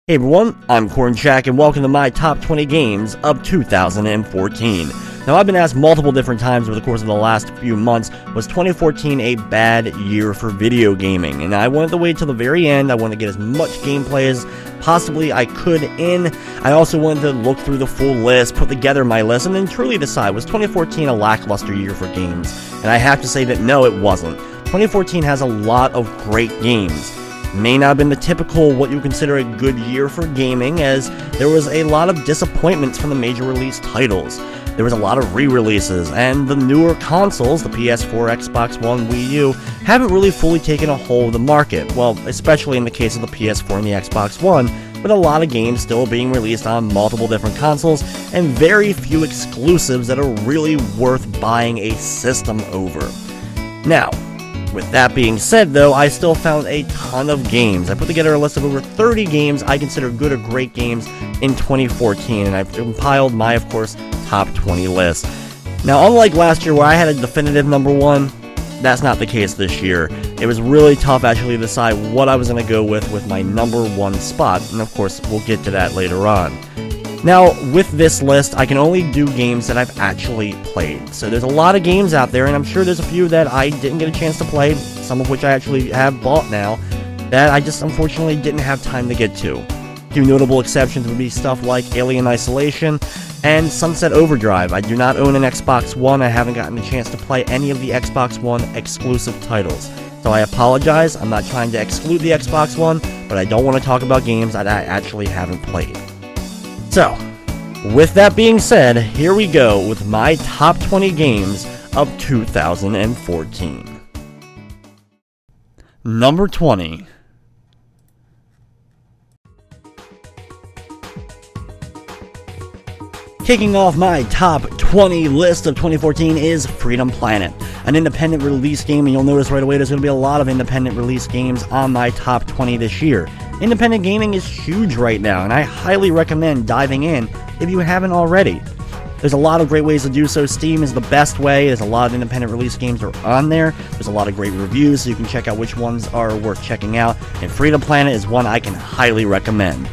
Hey everyone, I'm Cornshaq and welcome to my top 20 games of 2014. Now I've been asked multiple different times over the course of the last few months, was 2014 a bad year for video gaming? And I wanted to wait till the very end. I wanted to get as much gameplay as possibly I could in. I also wanted to look through the full list, put together my list, and then truly decide, was 2014 a lackluster year for games? And I have to say that no, it wasn't. 2014 has a lot of great games. May not have been the typical what you consider a good year for gaming, as there was a lot of disappointments from the major release titles. There was a lot of re-releases, and the newer consoles, the PS4, Xbox One, Wii U, haven't really fully taken a hold of the market. Well, especially in the case of the PS4 and the Xbox One, with a lot of games still being released on multiple different consoles, and very few exclusives that are really worth buying a system over. Now, with that being said, though, I still found a ton of games. I put together a list of over 30 games I consider good or great games in 2014, and I've compiled my, of course, top 20 list. Now, unlike last year where I had a definitive number one, that's not the case this year. It was really tough actually to decide what I was going to go with my number one spot, and of course, we'll get to that later on. Now, with this list, I can only do games that I've actually played. So there's a lot of games out there, and I'm sure there's a few that I didn't get a chance to play, some of which I actually have bought now, that I just unfortunately didn't have time to get to. A few notable exceptions would be stuff like Alien Isolation and Sunset Overdrive. I do not own an Xbox One. I haven't gotten a chance to play any of the Xbox One exclusive titles. So I apologize, I'm not trying to exclude the Xbox One, but I don't want to talk about games that I actually haven't played. So, with that being said, here we go with my top 20 games of 2014. Number 20. Kicking off my top 20 list of 2014 is Freedom Planet, an independent release game, and you'll notice right away there's going to be a lot of independent release games on my top 20 this year. Independent gaming is huge right now, and I highly recommend diving in if you haven't already. There's a lot of great ways to do so. Steam is the best way. There's a lot of independent release games that are on there. There's a lot of great reviews, so you can check out which ones are worth checking out, and Freedom Planet is one I can highly recommend.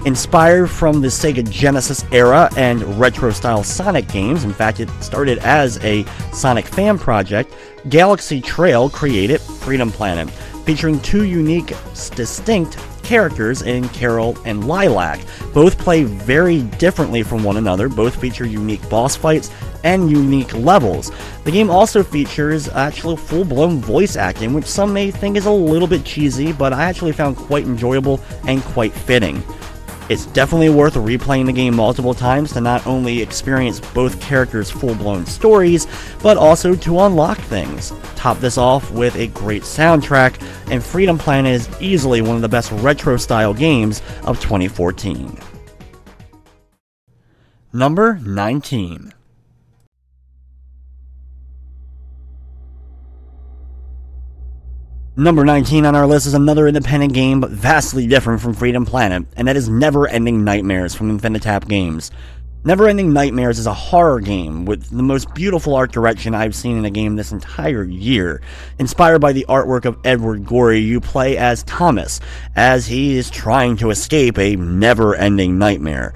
Inspired from the Sega Genesis era and retro-style Sonic games, in fact it started as a Sonic fan project, Galaxy Trail created Freedom Planet, featuring two unique, distinct characters in Carol and Lilac. Both play very differently from one another, both feature unique boss fights and unique levels. The game also features actual full-blown voice acting, which some may think is a little bit cheesy, but I actually found quite enjoyable and quite fitting. It's definitely worth replaying the game multiple times to not only experience both characters' full-blown stories, but also to unlock things. Top this off with a great soundtrack, and Freedom Planet is easily one of the best retro-style games of 2014. Number 19. Number 19 on our list is another independent game, but vastly different from Freedom Planet, and that is Never Ending Nightmares from Infinitap Games. Never Ending Nightmares is a horror game with the most beautiful art direction I've seen in a game this entire year. Inspired by the artwork of Edward Gorey, you play as Thomas, as he is trying to escape a never-ending nightmare.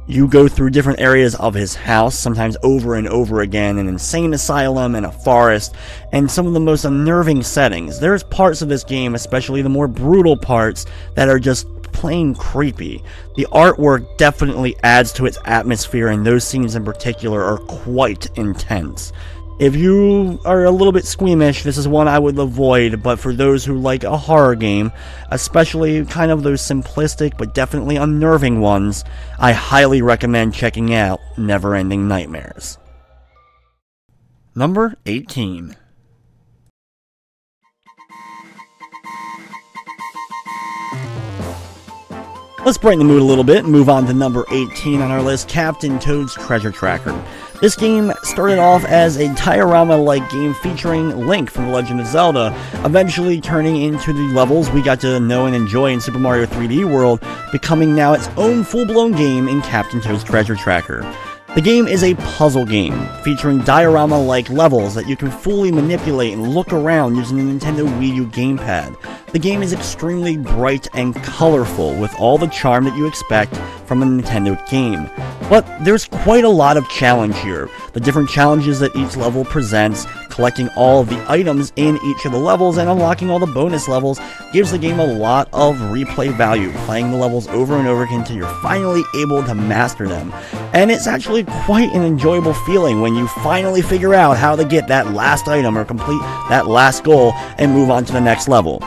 You go through different areas of his house, sometimes over and over again, an insane asylum and a forest, and some of the most unnerving settings. There's parts of this game, especially the more brutal parts, that are just plain creepy. The artwork definitely adds to its atmosphere, and those scenes in particular are quite intense. If you are a little bit squeamish, this is one I would avoid, but for those who like a horror game, especially kind of those simplistic but definitely unnerving ones, I highly recommend checking out Never Ending Nightmares. Number 18. Let's brighten the mood a little bit and move on to number 18 on our list, Captain Toad's Treasure Tracker. This game started off as a diorama-like game featuring Link from The Legend of Zelda, eventually turning into the levels we got to know and enjoy in Super Mario 3D World, becoming now its own full-blown game in Captain Toad's Treasure Tracker. The game is a puzzle game, featuring diorama-like levels that you can fully manipulate and look around using the Nintendo Wii U gamepad. The game is extremely bright and colorful, with all the charm that you expect from a Nintendo game. But there's quite a lot of challenge here. The different challenges that each level presents, collecting all of the items in each of the levels, and unlocking all the bonus levels gives the game a lot of replay value, playing the levels over and over again until you're finally able to master them. And it's actually quite an enjoyable feeling when you finally figure out how to get that last item or complete that last goal and move on to the next level.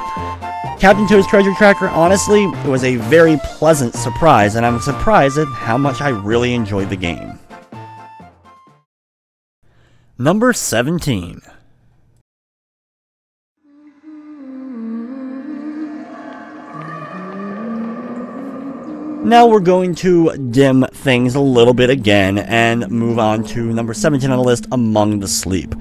Captain Toad's Treasure Tracker, honestly, it was a very pleasant surprise, and I'm surprised at how much I really enjoyed the game. Number 17. Now we're going to dim things a little bit again and move on to number 17 on the list, Among the Sleep,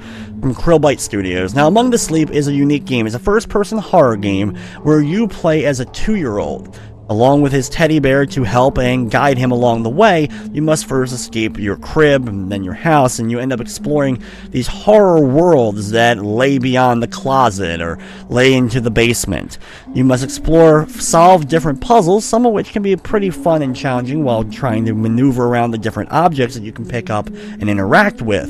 from Krillbyte Studios. Now, Among the Sleep is a unique game. It's a first-person horror game where you play as a 2-year-old. Along with his teddy bear to help and guide him along the way, you must first escape your crib and then your house, and you end up exploring these horror worlds that lay beyond the closet or lay into the basement. You must explore, solve different puzzles, some of which can be pretty fun and challenging while trying to maneuver around the different objects that you can pick up and interact with,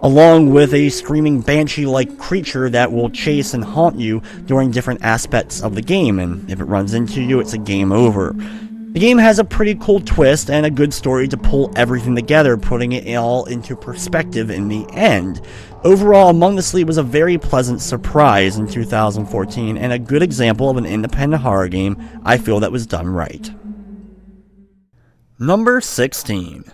along with a screaming banshee-like creature that will chase and haunt you during different aspects of the game, and if it runs into you, it's a game over. The game has a pretty cool twist and a good story to pull everything together, putting it all into perspective in the end. Overall, Among the Sleep was a very pleasant surprise in 2014, and a good example of an independent horror game I feel that was done right. Number 16.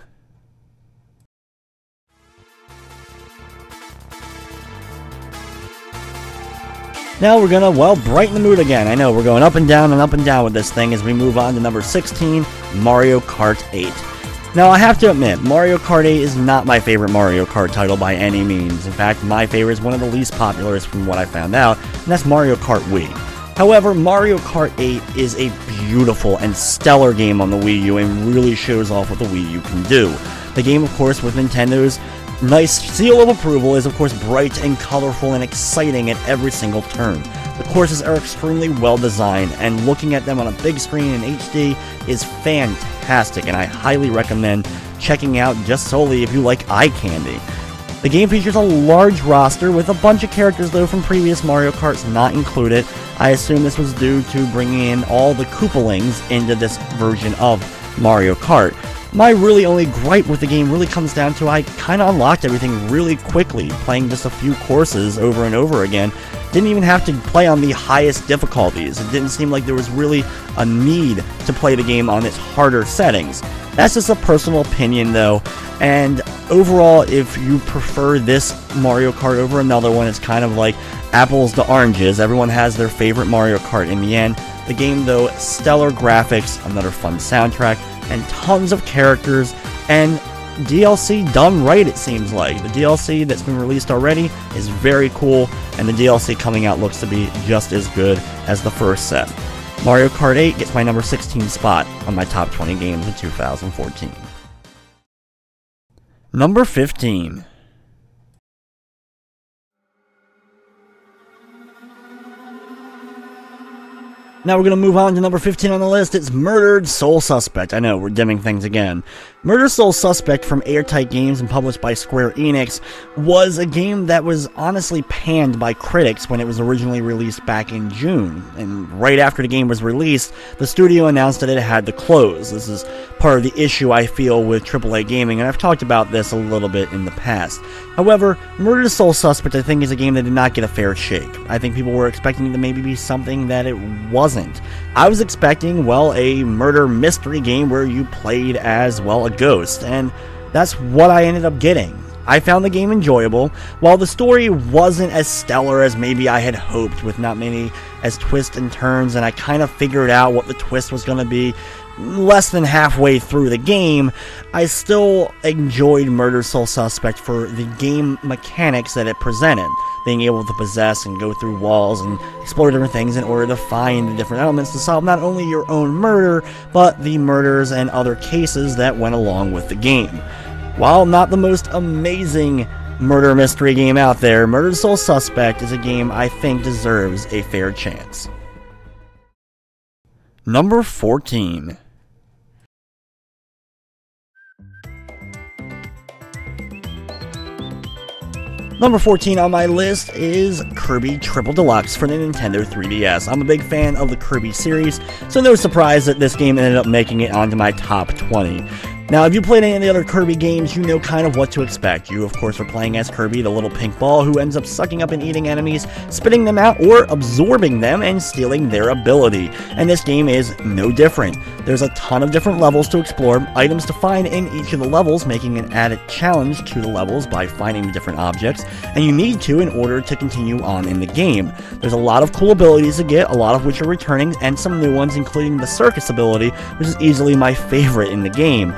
Now we're gonna, brighten the mood again. I know, we're going up and down with this thing as we move on to number 16, Mario Kart 8. Now, I have to admit, Mario Kart 8 is not my favorite Mario Kart title by any means. In fact, my favorite is one of the least popular from what I found out, and that's Mario Kart Wii. However, Mario Kart 8 is a beautiful and stellar game on the Wii U and really shows off what the Wii U can do. The game, of course, with Nintendo's nice seal of approval, is of course bright and colorful and exciting at every single turn. The courses are extremely well designed, and looking at them on a big screen in HD is fantastic, and I highly recommend checking out just solely if you like eye candy. The game features a large roster with a bunch of characters though from previous Mario Karts not included. I assume this was due to bringing in all the Koopalings into this version of Mario Kart. My really only gripe with the game really comes down to I kind of unlocked everything really quickly, playing just a few courses over and over again. Didn't even have to play on the highest difficulties. It didn't seem like there was really a need to play the game on its harder settings. That's just a personal opinion though, and overall, if you prefer this Mario Kart over another one, it's kind of like apples to oranges. Everyone has their favorite Mario Kart in the end. The game though, stellar graphics, another fun soundtrack, and tons of characters, and DLC done right, it seems like. The DLC that's been released already is very cool, and the DLC coming out looks to be just as good as the first set. Mario Kart 8 gets my number 16 spot on my top 20 games of 2014. Number 15. Now we're going to move on to number 15 on the list. It's Murdered Soul Suspect. I know, we're dimming things again. Murdered Soul Suspect from Airtight Games and published by Square Enix was a game that was honestly panned by critics when it was originally released back in June. And right after the game was released, the studio announced that it had to close. This is part of the issue I feel with AAA gaming, and I've talked about this a little bit in the past. However, Murdered Soul Suspect I think is a game that did not get a fair shake. I think people were expecting it to maybe be something that it wasn't. I was expecting, well, a murder mystery game where you played as, well, a ghost, and that's what I ended up getting. I found the game enjoyable. While the story wasn't as stellar as maybe I had hoped, with not many as twists and turns, and I kind of figured out what the twist was going to be less than halfway through the game, I still enjoyed Murder Soul Suspect for the game mechanics that it presented. Being able to possess and go through walls and explore different things in order to find the different elements to solve not only your own murder, but the murders and other cases that went along with the game. While not the most amazing murder mystery game out there, Murder Sole Suspect is a game I think deserves a fair chance. Number 14. Number 14 on my list is Kirby Triple Deluxe for the Nintendo 3DS. I'm a big fan of the Kirby series, so no surprise that this game ended up making it onto my top 20. Now, if you played any of the other Kirby games, you know kind of what to expect. You, of course, are playing as Kirby, the little pink ball who ends up sucking up and eating enemies, spitting them out, or absorbing them and stealing their ability. And this game is no different. There's a ton of different levels to explore, items to find in each of the levels, making an added challenge to the levels by finding the different objects, and you need to in order to continue on in the game. There's a lot of cool abilities to get, a lot of which are returning, and some new ones, including the circus ability, which is easily my favorite in the game.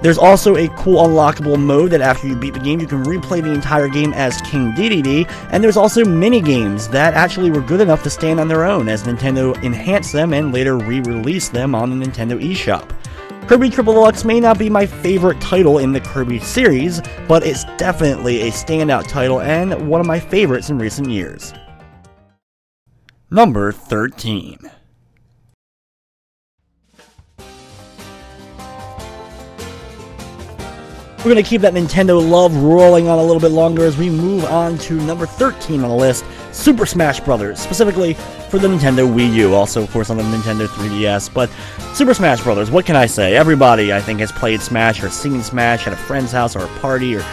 There's also a cool unlockable mode that after you beat the game, you can replay the entire game as King Dedede, and there's also mini-games that actually were good enough to stand on their own as Nintendo enhanced them and later re-released them on the Nintendo eShop. Kirby Triple Deluxe may not be my favorite title in the Kirby series, but it's definitely a standout title and one of my favorites in recent years. Number 13. We're going to keep that Nintendo love rolling on a little bit longer as we move on to number 13 on the list, Super Smash Bros., specifically for the Nintendo Wii U, also of course on the Nintendo 3DS, but Super Smash Bros., what can I say? Everybody I think has played Smash or seen Smash at a friend's house or a party, or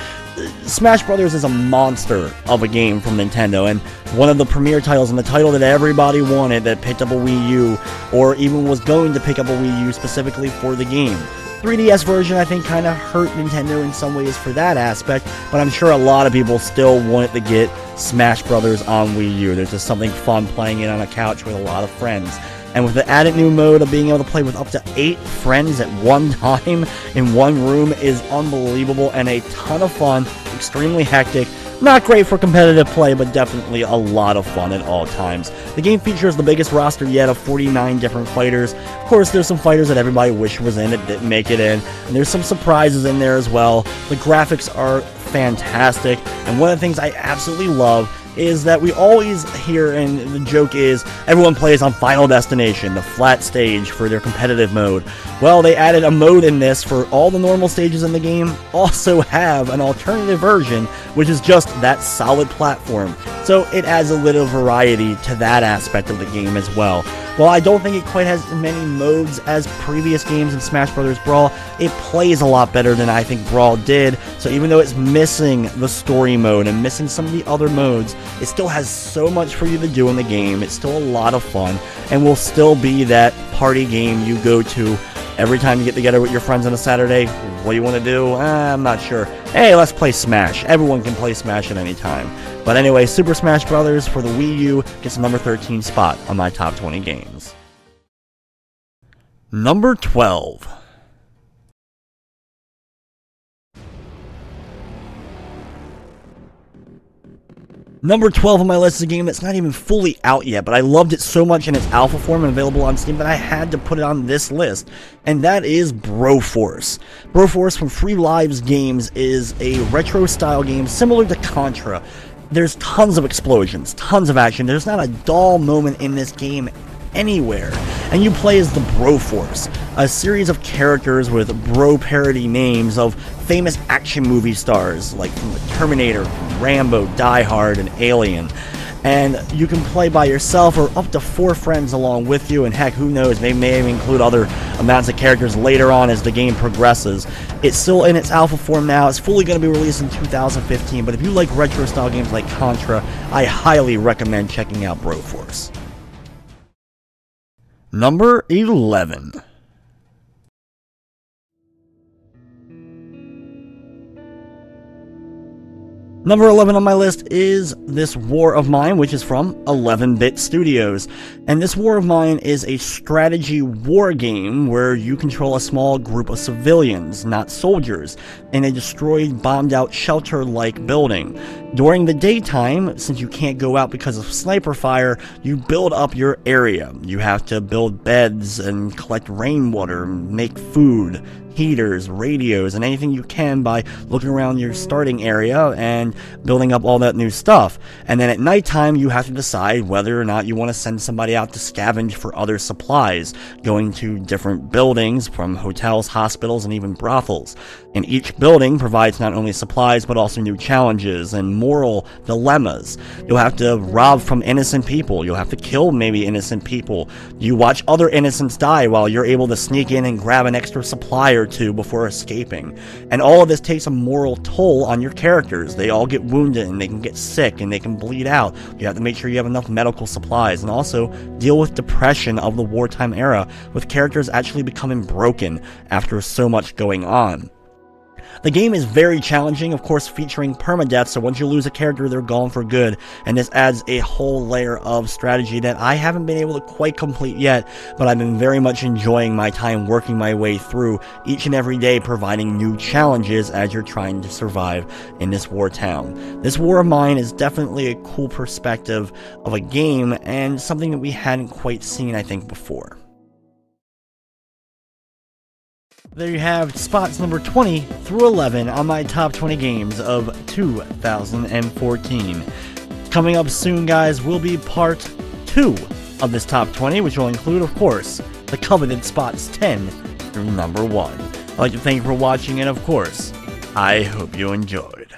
Smash Bros. Is a monster of a game from Nintendo, and one of the premier titles, and the title that everybody wanted that picked up a Wii U, or even was going to pick up a Wii U specifically for the game. 3DS version, I think, kind of hurt Nintendo in some ways for that aspect, but I'm sure a lot of people still wanted to get Smash Brothers on Wii U. There's just something fun playing it on a couch with a lot of friends. And with the added new mode of being able to play with up to 8 friends at one time in one room is unbelievable and a ton of fun, extremely hectic. Not great for competitive play, but definitely a lot of fun at all times. The game features the biggest roster yet of 49 different fighters. Of course, there's some fighters that everybody wished was in that didn't make it in, and there's some surprises in there as well. The graphics are fantastic, and one of the things I absolutely love is that we always hear, and the joke is, everyone plays on Final Destination, the flat stage for their competitive mode. Well, they added a mode in this for all the normal stages in the game, also have an alternative version, which is just that solid platform. So it adds a little variety to that aspect of the game as well. While I don't think it quite has as many modes as previous games in Smash Bros. Brawl, it plays a lot better than I think Brawl did, so even though it's missing the story mode and missing some of the other modes, it still has so much for you to do in the game. It's still a lot of fun, and will still be that party game you go to every time you get together with your friends on a Saturday. What do you want to do? I'm not sure. Hey, let's play Smash. Everyone can play Smash at any time. But anyway, Super Smash Bros. For the Wii U gets the number 13 spot on my top 20 games. Number 12. Number 12 on my list is a game that's not even fully out yet, but I loved it so much in its alpha form and available on Steam that I had to put it on this list, and that is Broforce. Broforce from Free Lives Games is a retro-style game similar to Contra. There's tons of explosions, tons of action. There's not a dull moment in this game anywhere. And you play as the Broforce, a series of characters with bro parody names of famous action movie stars like from the Terminator, Rambo, Die Hard, and Alien. And you can play by yourself or up to 4 friends along with you, and heck, who knows, they may include other amounts of characters later on as the game progresses. It's still in its alpha form now. It's fully going to be released in 2015, but if you like retro style games like Contra, I highly recommend checking out Broforce. Number 11. Number 11 on my list is this War of Mine, which is from 11-Bit Studios. And this War of Mine is a strategy war game where you control a small group of civilians, not soldiers, in a destroyed, bombed-out shelter-like building. During the daytime, since you can't go out because of sniper fire, you build up your area. You have to build beds and collect rainwater, make food, heaters, radios, and anything you can by looking around your starting area and building up all that new stuff. And then at nighttime, you have to decide whether or not you want to send somebody out to scavenge for other supplies, going to different buildings from hotels, hospitals, and even brothels. And each building provides not only supplies, but also new challenges and moral dilemmas. You'll have to rob from innocent people. You'll have to kill maybe innocent people. You watch other innocents die while you're able to sneak in and grab an extra supply or two before escaping. And all of this takes a moral toll on your characters. They all get wounded and they can get sick and they can bleed out. You have to make sure you have enough medical supplies, and also deal with depression of the wartime era, with characters actually becoming broken after so much going on. The game is very challenging, of course featuring permadeath, so once you lose a character, they're gone for good, and this adds a whole layer of strategy that I haven't been able to quite complete yet, but I've been very much enjoying my time working my way through each and every day, providing new challenges as you're trying to survive in this war town. This War of Mine is definitely a cool perspective of a game, and something that we hadn't quite seen, I think, before. There you have spots number 20 through 11 on my top 20 games of 2014. Coming up soon, guys, will be part 2 of this top 20, which will include, of course, the coveted spots 10 through number 1. I'd like to thank you for watching, and of course, I hope you enjoyed.